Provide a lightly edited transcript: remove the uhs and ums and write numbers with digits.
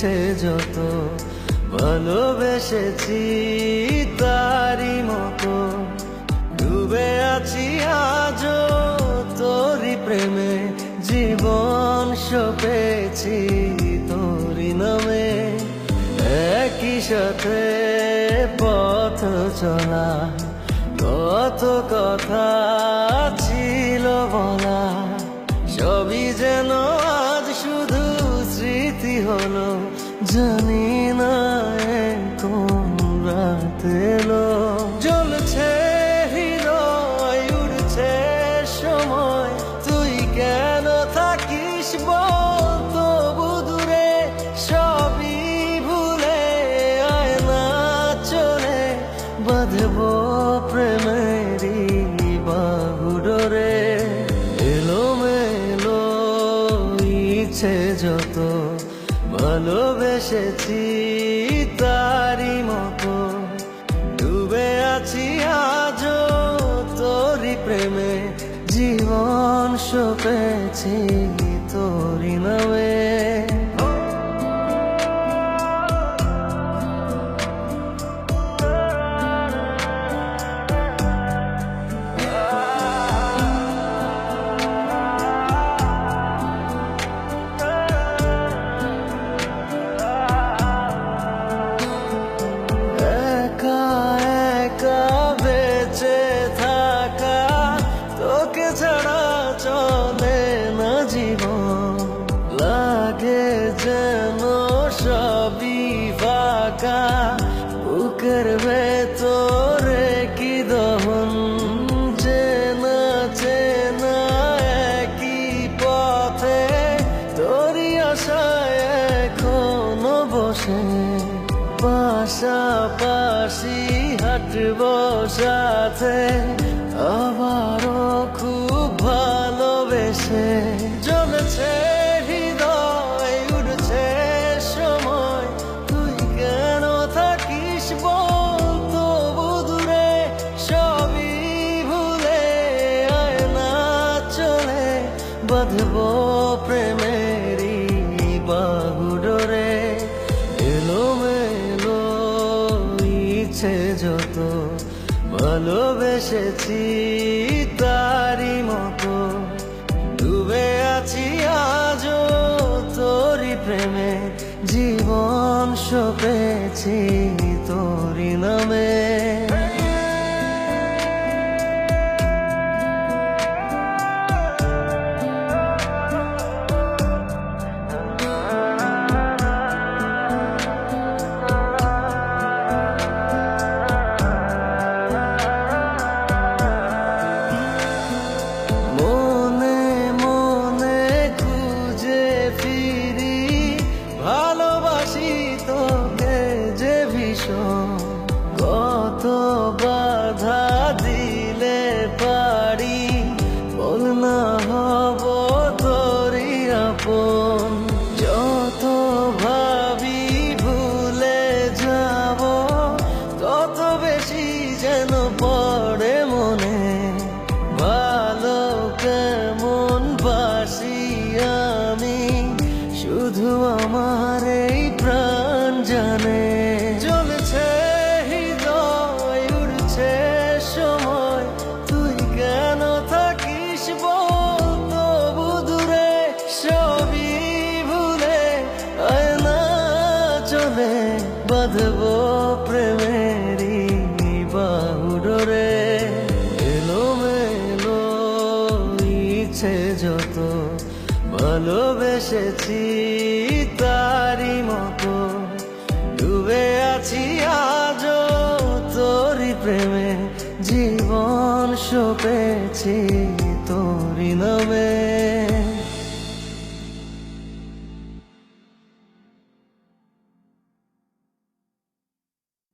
ইচ্ছে যত ভালোবেসেছি তারি মতো ডুবে আছি আজও তোরি প্রেমে জীবন সপেছি তোরি নামে একই সাথে পথ চলা কত কথা ছিল বলা সবই যেন আজ শুধু স্মৃতি হলো জানি না কোন রাত এলো জ্বলছে হৃদয় উড়ছে সময় তুই কেন থাকিস বল তবু দূরে সবই ভুলে আয় না চলে বাঁধবো প্রেমেরই বাহুডোরে এলোমেলো ইচ্ছে যত ভালোবেসেছি তারি মতো ডুবে আছি আজও তোরি প্রেমে জীবন সপেছি তোরি নামে ছাড়া চলে না জীবন লাগে যেন সবই ফাঁকা বুকের ভেতরে কি দহন চেনা চেনা একই পথে তোরই আশায় এখনো বসে পাশাপাশি হাঁটবো সাথে আবারও খুব ভালোবেসে জ্বলছে হৃদয় উড়ছে সময় তুই কেন থাকিস বল তবু দূরে সবই ভুলে আয় না চলে বাঁধবো প্রেমেরই বাহুডোরে এলোমেলো ইচ্ছে যত ভালোবেসেছি তারি মতো ডুবে আছি আজও তোরি প্রেমে জীবন সপেছি তোরি নামে কত বাধা দিলে পারি বল না হব তোরি আপন যত ভাবি ভুলে যাব তত বেশি যেন পড়ে মনে ভালো কেমন বাসি আমি শুধু আমার এই প্রাণ জানে জ্বলছে হৃদয় উড়ছে সময় তুই কেন থাকিস বল তবু দূরে সবই ভুলে আয় না চলে বাঁধবো প্রেমেরই বাহুডোরে এলোমেলো ইচ্ছে যত ভালোবেসেছি তারি মতো ডুবে আছি আজও তোরি প্রেমে জীবন সপেছি তোরি নামে।